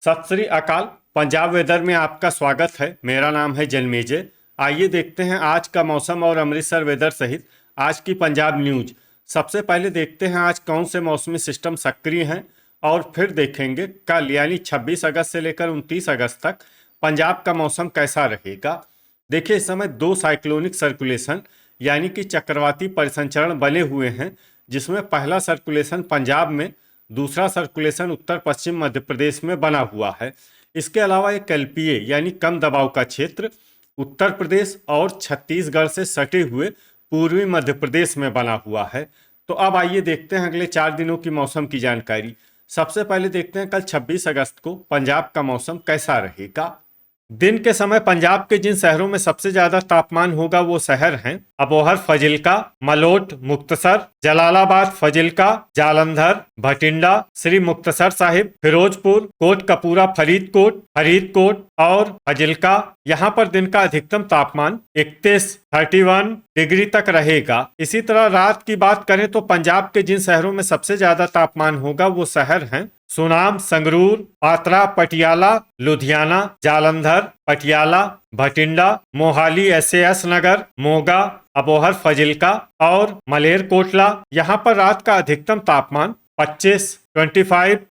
सत श्री अकाल। पंजाब वेदर में आपका स्वागत है। मेरा नाम है जन्मेजय। आइए देखते हैं आज का मौसम और अमृतसर वेदर सहित आज की पंजाब न्यूज। सबसे पहले देखते हैं आज कौन से मौसमी सिस्टम सक्रिय हैं और फिर देखेंगे कल यानी 26 अगस्त से लेकर 29 अगस्त तक पंजाब का मौसम कैसा रहेगा। देखिए, इस समय दो साइक्लोनिक सर्कुलेशन यानी कि चक्रवाती परिसंचरण बने हुए हैं, जिसमें पहला सर्कुलेशन पंजाब में, दूसरा सर्कुलेशन उत्तर पश्चिम मध्य प्रदेश में बना हुआ है। इसके अलावा एक एलपीए यानी कम दबाव का क्षेत्र उत्तर प्रदेश और छत्तीसगढ़ से सटे हुए पूर्वी मध्य प्रदेश में बना हुआ है। तो अब आइए देखते हैं अगले 4 दिनों की मौसम की जानकारी। सबसे पहले देखते हैं कल 26 अगस्त को पंजाब का मौसम कैसा रहेगा। दिन के समय पंजाब के जिन शहरों में सबसे ज्यादा तापमान होगा वो शहर हैं अबोहर, फजिल्का, मलोट, मुक्तसर, जलालाबाद, फजिल्का, जालंधर, भटिंडा, श्री मुक्तसर साहिब, फिरोजपुर, कोटकपूरा, फरीदकोट और फजिल्का। यहाँ पर दिन का अधिकतम तापमान 31 डिग्री तक रहेगा। इसी तरह रात की बात करें तो पंजाब के जिन शहरों में सबसे ज्यादा तापमान होगा वो शहर हैं सुनाम, संगरूर, पात्रा, पटियाला, लुधियाना, जालंधर, पटियाला, भटिंडा, मोहाली, एसएएस नगर, मोगा, अबोहर, फजिल्का और मलेरकोटला। यहाँ पर रात का अधिकतम तापमान 25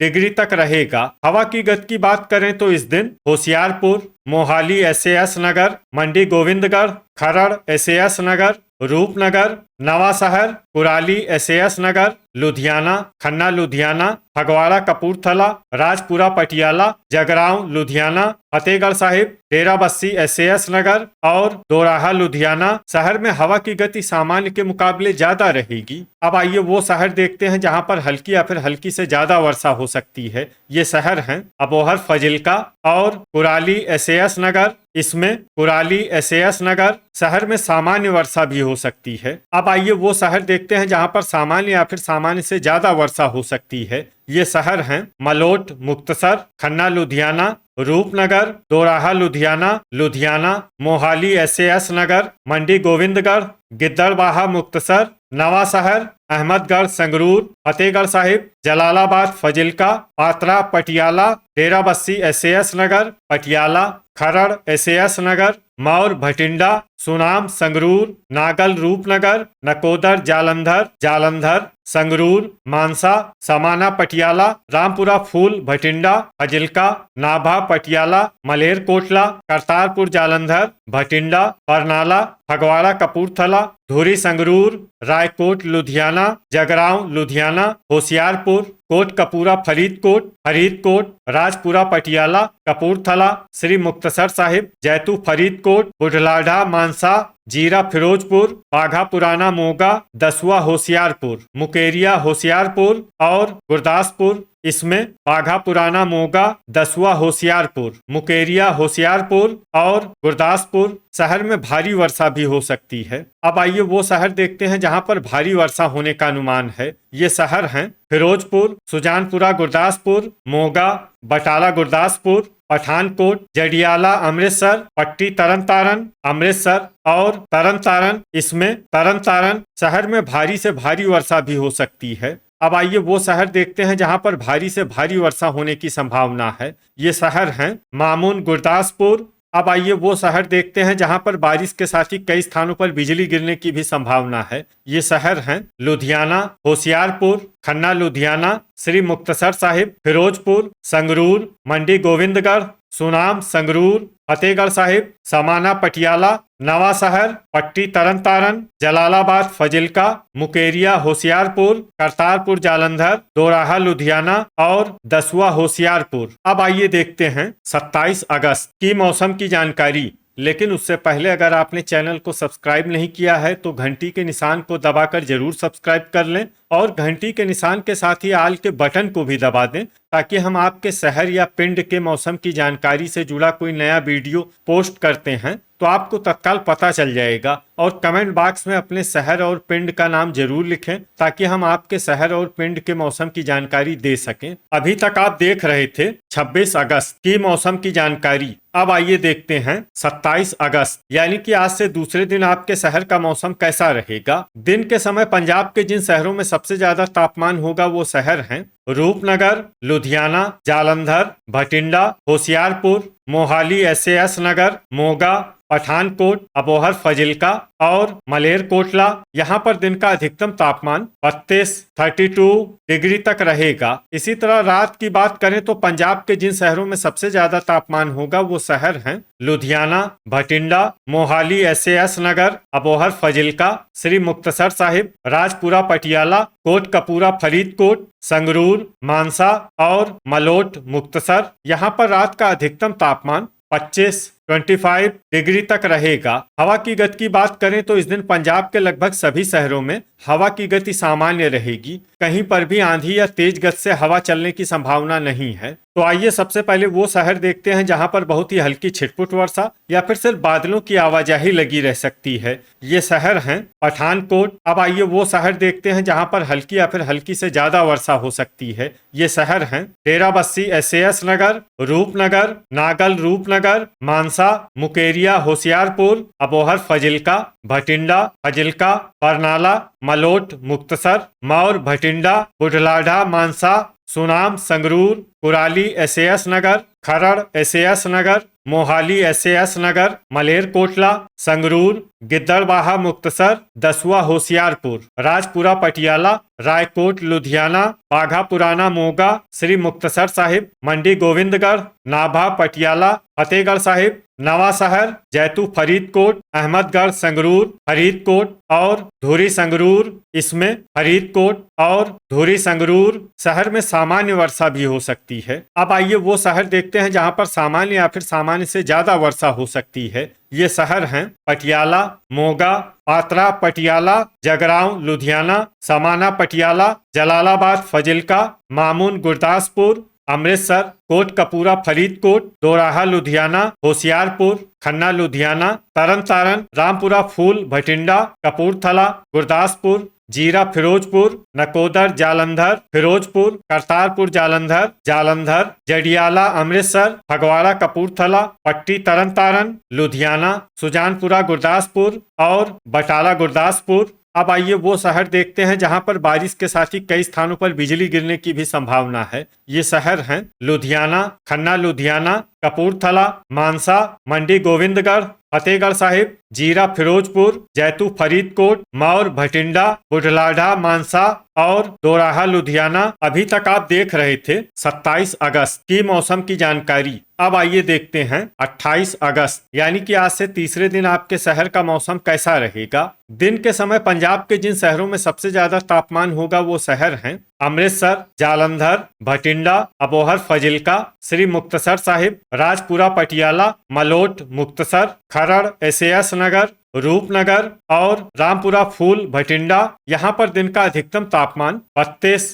डिग्री तक रहेगा। हवा की गति की बात करें तो इस दिन होशियारपुर, मोहाली, एसएएस नगर, मंडी गोविंदगढ़, खरड़, एसएएस नगर, रूपनगर, नवा शहर, कुराली, एसएएस नगर, लुधियाना, खन्ना लुधियाना, फगवाड़ा कपूरथला, राजपुरा पटियाला, जगरांव लुधियाना, फतेहगढ़ साहिब, डेरा बस्सी, एसएएस नगर और दोराहा लुधियाना शहर में हवा की गति सामान्य के मुकाबले ज्यादा रहेगी। अब आइए वो शहर देखते हैं जहां पर हल्की या फिर हल्की से ज्यादा वर्षा हो सकती है। ये शहर हैं अबोहर, फजिल्का और कुराली, एसएएस नगर। इसमें कुराली, एसएएस नगर शहर में सामान्य वर्षा भी हो सकती है। अब आइए वो शहर देखते हैं जहां पर सामान्य या फिर सामान्य से ज्यादा वर्षा हो सकती है। ये शहर हैं मलोट, मुक्तसर, खन्ना लुधियाना, रूपनगर, दोराहा लुधियाना, मोहाली, एसएएस नगर, मंडी गोविंदगढ़, गिद्दड़बाहा, मुक्तसर, नवा शहर, अहमदगढ़, संगरूर, फतेहगढ़ साहिब, जलालाबाद, फजिल्का, पात्रा, पटियाला, डेरा बस्सी, एसएएस नगर, पटियाला, खरड़, एसएएस नगर, मौर, भटिंडा, सुनाम, संगरूर, नागल, रूपनगर, नकोदर, जालंधर, संगरूर, मानसा, समाना, पटियाला, रामपुरा, फूल, भटिंडा, फजिल्का, नाभा, पटियाला, मलेरकोटला, करतारपुर, जालंधर, भटिंडा, बरनाला, फगवाड़ा कपूरथला, धुरी, संगरूर, रायकोट, लुधियाना, जगरांव लुधियाना, होशियारपुर, कोटकपूरा, फरीदकोट, राजपुरा, पटियाला, कपूरथला, श्री मुक्तसर साहिब, जैतू, फरीदकोट, बुढ़लाढ़ा, मानसा, जीरा, फिरोजपुर, बाघा पुराना, मोगा, दसुआ, होशियारपुर, मुकेरिया, होशियारपुर और गुरदासपुर। इसमें बाघा पुराना, मोगा, दसुआ, होशियारपुर, मुकेरिया, होशियारपुर और गुरदासपुर शहर में भारी वर्षा भी हो सकती है। अब आइए वो शहर देखते हैं जहां पर भारी वर्षा होने का अनुमान है। ये शहर हैं फिरोजपुर, सुजानपुरा, गुरदासपुर, मोगा, बटाला, गुरदासपुर, पठानकोट, जडियाला, अमृतसर, पट्टी, तरन अमृतसर और तरन। इसमें तरन शहर में भारी से भारी वर्षा भी हो सकती है। अब आइए वो शहर देखते हैं जहां पर भारी से भारी वर्षा होने की संभावना है। ये शहर हैं मामून, गुरदासपुर। अब आइए वो शहर देखते हैं जहां पर बारिश के साथ ही कई स्थानों पर बिजली गिरने की भी संभावना है। ये शहर हैं लुधियाना, होशियारपुर, खन्ना लुधियाना, श्री मुक्तसर साहिब, फिरोजपुर, संगरूर, मंडी गोविंदगढ़, सुनाम, संगरूर, फतेहगढ़ साहिब, समाना, पटियाला, नवा शहर, पट्टी, तरन, जलालाबाद, फजिल्का, मुकेरिया, होशियारपुर, करतारपुर, जालंधर, दोराहा लुधियाना और दसुआ, होशियारपुर। अब आइए देखते हैं 27 अगस्त की मौसम की जानकारी। लेकिन उससे पहले अगर आपने चैनल को सब्सक्राइब नहीं किया है तो घंटी के निशान को दबाकर जरूर सब्सक्राइब कर लें और घंटी के निशान के साथ ही आल के बटन को भी दबा दें, ताकि हम आपके शहर या पिंड के मौसम की जानकारी से जुड़ा कोई नया वीडियो पोस्ट करते हैं तो आपको तत्काल पता चल जाएगा। और कमेंट बॉक्स में अपने शहर और पिंड का नाम जरूर लिखें ताकि हम आपके शहर और पिंड के मौसम की जानकारी दे सकें। अभी तक आप देख रहे थे 26 अगस्त की मौसम की जानकारी। अब आइए देखते हैं 27 अगस्त यानी कि आज से दूसरे दिन आपके शहर का मौसम कैसा रहेगा। दिन के समय पंजाब के जिन शहरों में सबसे ज्यादा तापमान होगा वो शहर हैं रूपनगर, लुधियाना, जालंधर, भटिंडा, होशियारपुर, मोहाली एसएएस नगर, मोगा, पठानकोट, अबोहर फजिल्का और मलेरकोटला। यहाँ पर दिन का अधिकतम तापमान 32 डिग्री तक रहेगा। इसी तरह रात की बात करें तो पंजाब के जिन शहरों में सबसे ज्यादा तापमान होगा वो शहर हैं लुधियाना, भटिंडा, मोहाली एसएएस नगर, अबोहर फजिल्का, श्री मुक्तसर साहिब, राजपुरा पटियाला, कोट कपूरा फरीदकोट, संगरूर, मानसा और मलोट मुक्तसर। यहाँ पर रात का अधिकतम तापमान 25 डिग्री तक रहेगा। हवा की गति की बात करें तो इस दिन पंजाब के लगभग सभी शहरों में हवा की गति सामान्य रहेगी। कहीं पर भी आंधी या तेज गति से हवा चलने की संभावना नहीं है। तो आइए सबसे पहले वो शहर देखते हैं जहां पर बहुत ही हल्की छिटपुट वर्षा या फिर सिर्फ बादलों की आवाजाही लगी रह सकती है। ये शहर हैं पठानकोट। अब आइए वो शहर देखते हैं जहां पर हल्की या फिर हल्की से ज्यादा वर्षा हो सकती है। ये शहर हैं डेराबस्सी एसएएस नगर, रूपनगर, नागल रूपनगर, मानसा, मुकेरिया होशियारपुर, अबोहर फजिल्का, भटिंडा फजिल्का, बरनाला, मलोट मुक्तसर, मौर भटिंडा, बुढ़लाढ़ा मानसा, सुनाम संगरूर, कुराली एसएएस नगर, खरड़ एसएएस नगर, मोहाली एसएएस नगर, मलेरकोटला, संगरूर, गिद्दड़बाहा मुक्तसर, दसुआ होशियारपुर, राजपुरा पटियाला, रायकोट लुधियाना, बाघा पुराना मोगा, श्री मुक्तसर साहिब, मंडी गोविंदगढ़, नाभा पटियाला, फतेहगढ़ साहिब, नवा शहर, जैतू फरीदकोट, अहमदगढ़ संगरूर, फरीदकोट और धुरी संगरूर। इसमें फरीदकोट और धुरी संगरूर शहर में सामान्य वर्षा भी हो सकती है। अब आइए वो शहर देखते हैं जहां पर सामान्य या फिर सामान्य से ज्यादा वर्षा हो सकती है। ये शहर हैं पटियाला, मोगा, पात्रा पटियाला, जगरांव लुधियाना, समाना पटियाला, जलालाबाद फजिल्का, मामून गुरदासपुर, अमृतसर, कोट कपूरा फरीदकोट, दोराहा लुधियाना, होशियारपुर, खन्ना लुधियाना, तरन तारण, रामपुरा फूल भटिंडा, कपूरथला, गुरदासपुर, जीरा फिरोजपुर, नकोदर जालंधर फिरोजपुर, करतारपुर जालंधर जालंधर, जडियाला अमृतसर, फगवाड़ा कपूरथला, पट्टी तरन तारण लुधियाना, सुजानपुरा गुरदासपुर और बटाला गुरदासपुर। अब आइए वो शहर देखते हैं जहां पर बारिश के साथ ही कई स्थानों पर बिजली गिरने की भी संभावना है। ये शहर हैं लुधियाना, खन्ना लुधियाना, कपूरथला, मानसा, मंडी गोविंदगढ़, फतेहगढ़ साहिब, जीरा फिरोजपुर, जैतू फरीदकोट, मौर भटिंडा, बुढ़लाढ़ा मानसा और दोराहा लुधियाना। अभी तक आप देख रहे थे 27 अगस्त की मौसम की जानकारी। अब आइए देखते हैं 28 अगस्त यानी कि आज से तीसरे दिन आपके शहर का मौसम कैसा रहेगा। दिन के समय पंजाब के जिन शहरों में सबसे ज्यादा तापमान होगा वो शहर हैं अमृतसर, जालंधर, भटिंडा, अबोहर फजिल्का, श्री मुक्तसर साहिब, राजपुरा पटियाला, मलोट मुक्तसर, खरड़ एसएएस नगर, रूपनगर और रामपुरा फूल भटिंडा। यहाँ पर दिन का अधिकतम तापमान 32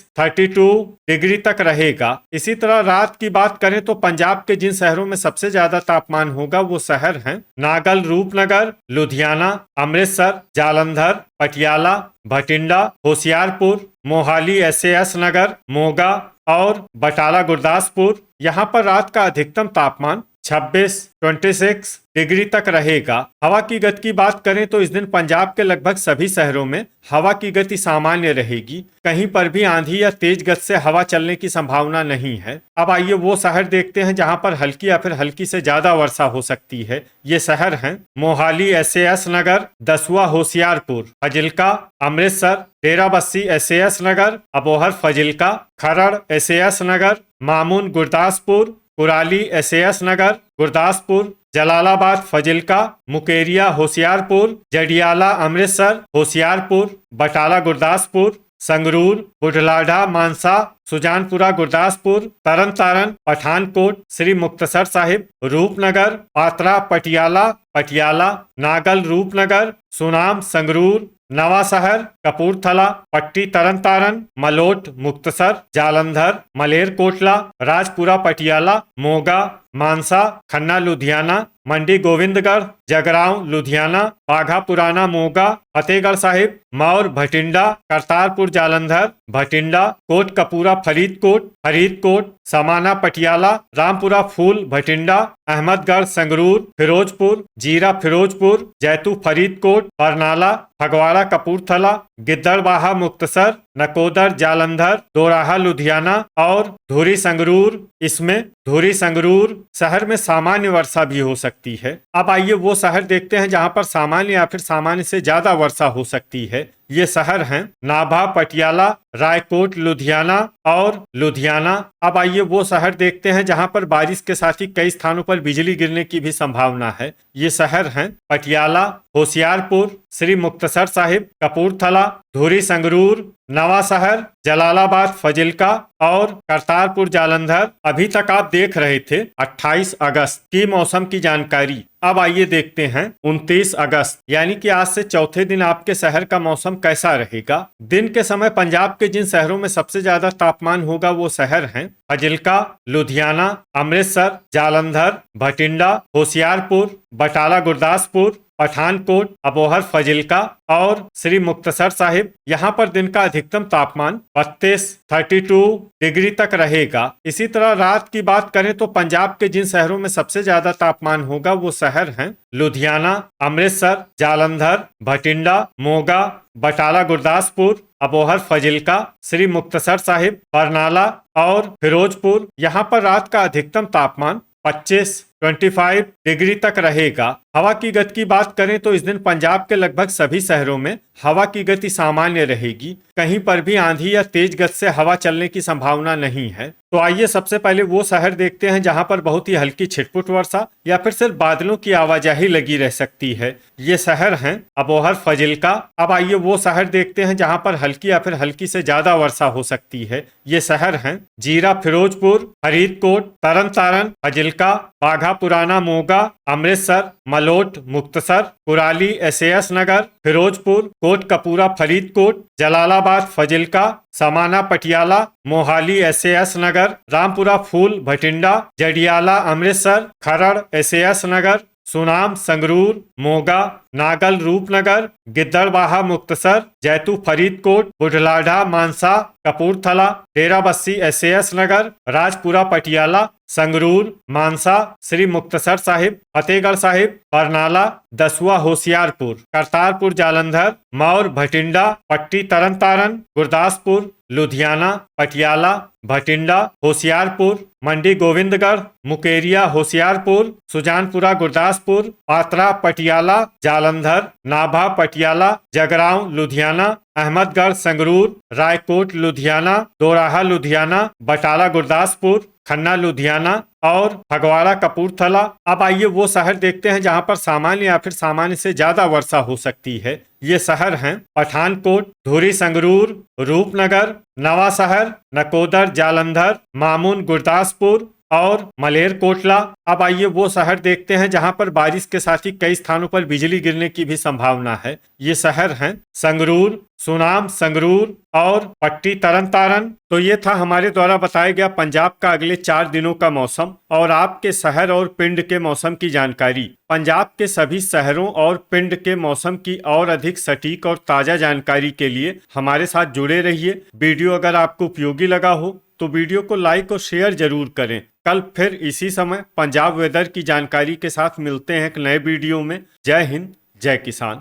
डिग्री तक रहेगा। इसी तरह रात की बात करें तो पंजाब के जिन शहरों में सबसे ज्यादा तापमान होगा वो शहर हैं नागल रूपनगर, लुधियाना, अमृतसर, जालंधर, पटियाला, भटिंडा, होशियारपुर, मोहाली एसएएस नगर, मोगा और बटाला गुरदासपुर। यहाँ पर रात का अधिकतम तापमान 26 डिग्री तक रहेगा। हवा की गति की बात करें तो इस दिन पंजाब के लगभग सभी शहरों में हवा की गति सामान्य रहेगी। कहीं पर भी आंधी या तेज गति से हवा चलने की संभावना नहीं है। अब आइए वो शहर देखते हैं जहां पर हल्की या फिर हल्की से ज्यादा वर्षा हो सकती है। ये शहर हैं मोहाली एसएएस नगर, दसुआ होशियारपुर, फजिल्का, अमृतसर, डेराबस्सी एसएएस नगर, अबोहर फजिल्का, खरड़ एसएएस नगर, मामून गुरदासपुर, कुराली एसएएस नगर, गुरदासपुर, जलालाबाद फजिल्का, मुकेरिया होशियारपुर, जडियाला अमृतसर, होशियारपुर, बटाला गुरदासपुर, संगरूर, बुढ़लाढ़ा मानसा, सुजानपुरा गुरदासपुर, तरन तारण, पठानकोट, श्री मुक्तसर साहिब, रूपनगर, पात्रा पटियाला, पटियाला, नागल रूपनगर, सुनाम संगरूर, नवा शहर, कपूरथला, पट्टी तरन तारण, मलोट मुक्तसर, जालंधर, मलेरकोटला, राजपुरा पटियाला, मोगा, मानसा, खन्ना लुधियाना, मंडी गोविंदगढ़, जगरांव लुधियाना, बाघा पुराना मोगा, फतेहगढ़ साहिब, मौर भटिंडा, करतारपुर जालंधर, भटिंडा, कोट कपूरा फरीदकोट, फरीदकोट, समाना पटियाला, रामपुरा फूल भटिंडा, अहमदगढ़ संगरूर, फिरोजपुर, जीरा फिरोजपुर, जैतू फरीदकोट, बरनाला, फगवाड़ा कपूरथला, गिद्दड़बाहा मुक्तसर, नकोदर, जालंधर, दोराहा, लुधियाना और धुरी संगरूर। इसमें धुरी संगरूर शहर में सामान्य वर्षा भी हो सकती है। अब आइए वो शहर देखते हैं जहां पर सामान्य या फिर सामान्य से ज्यादा वर्षा हो सकती है। ये शहर हैं नाभा, पटियाला, रायकोट, लुधियाना और लुधियाना। अब आइए वो शहर देखते हैं जहां पर बारिश के साथ ही कई स्थानों पर बिजली गिरने की भी संभावना है। ये शहर हैं पटियाला, होशियारपुर, श्री मुक्तसर साहिब, कपूरथला, धुरी संगरूर, नवा शहर, जलालाबाद, फजिल्का और करतारपुर जालंधर। अभी तक आप देख रहे थे 28 अगस्त की मौसम की जानकारी। अब आइए देखते हैं 29 अगस्त यानी कि आज से चौथे दिन आपके शहर का मौसम कैसा रहेगा। दिन के समय पंजाब के जिन शहरों में सबसे ज्यादा तापमान होगा वो शहर हैं फजिल्का, लुधियाना, अमृतसर, जालंधर, भटिंडा, होशियारपुर, बटाला गुरदासपुर, पठानकोट, अबोहर, फजिल्का और श्री मुक्तसर साहिब। यहाँ पर दिन का अधिकतम तापमान 32 डिग्री तक रहेगा। इसी तरह रात की बात करें तो पंजाब के जिन शहरों में सबसे ज्यादा तापमान होगा वो शहर हैं लुधियाना, अमृतसर, जालंधर, भटिंडा, मोगा, बटाला गुरदासपुर, अबोहर, फजिल्का, श्री मुक्तसर साहिब, बरनाला और फिरोजपुर। यहाँ पर रात का अधिकतम तापमान 25 डिग्री तक रहेगा। हवा की गति की बात करें तो इस दिन पंजाब के लगभग सभी शहरों में हवा की गति सामान्य रहेगी। कहीं पर भी आंधी या तेज गति से हवा चलने की संभावना नहीं है। तो आइए सबसे पहले वो शहर देखते हैं जहां पर बहुत ही हल्की छिटपुट वर्षा या फिर सिर्फ बादलों की आवाजाही लगी रह सकती है। ये शहर हैं अबोहर, फजिल्का। अब आइए वो शहर देखते हैं जहां पर हल्की या फिर हल्की से ज्यादा वर्षा हो सकती है। ये शहर हैं जीरा, फिरोजपुर, फरीदकोट, तरन तारण, फजिल्का, बाघा पुराना, मोगा, अमृतसर, मलोट, मुक्तसर, कुराली, एसएएस नगर, फिरोजपुर, कोट कपूरा, फरीदकोट, जलालाबाद, फजिल्का, समाना, पटियाला, मोहाली, एसएएस नगर, रामपुरा, फूल, भटिंडा, जडियाला, अमृतसर, खरड़, एसएएस नगर, सुनाम, संगरूर, मोगा, नागल, रूपनगर, गिद्दड़बाहा, मुक्तसर, जैतू, फरीदकोट, बुढ़लाढ़ा, मानसा, कपूरथला, डेराबस्सी, एसएएस नगर, राजपुरा, पटियाला, संगरूर, मानसा, श्री मुक्तसर साहिब, फतेहगढ़ साहिब, बरनाला, दसुआ, होशियारपुर, करतारपुर जालंधर, मौर, भटिंडा, पट्टी, तरन तारण, गुरदासपुर, लुधियाना, पटियाला, भटिंडा, होशियारपुर, मंडी गोविंदगढ़, मुकेरिया, होशियारपुर, सुजानपुरा, गुरदासपुर, पात्रा, पटियाला, जालंधर, नाभा, पटियाला, जगरांव, लुधियाना, अहमदगढ़, संगरूर, रायकोट, लुधियाना, दोराहा, लुधियाना, बटाला, गुरदासपुर, खन्ना, लुधियाना और फगवाड़ा, कपूरथला। अब आइए वो शहर देखते हैं जहां पर सामान्य या फिर सामान्य से ज्यादा वर्षा हो सकती है। ये शहर हैं पठानकोट, धुरी संगरूर, रूपनगर, नवा शहर, नकोदर, जालंधर, मामून, गुरदासपुर और मलेरकोटला। अब आइए वो शहर देखते हैं जहां पर बारिश के साथ ही कई स्थानों पर बिजली गिरने की भी संभावना है। ये शहर हैं संगरूर, सुनाम, संगरूर और पट्टी, तरन तारण। तो ये था हमारे द्वारा बताया गया पंजाब का अगले 4 दिनों का मौसम और आपके शहर और पिंड के मौसम की जानकारी। पंजाब के सभी शहरों और पिंड के मौसम की और अधिक सटीक और ताजा जानकारी के लिए हमारे साथ जुड़े रहिए। वीडियो अगर आपको उपयोगी लगा हो तो वीडियो को लाइक और शेयर जरूर करें। कल फिर इसी समय पंजाब वेदर की जानकारी के साथ मिलते हैं एक नए वीडियो में। जय हिंद, जय किसान।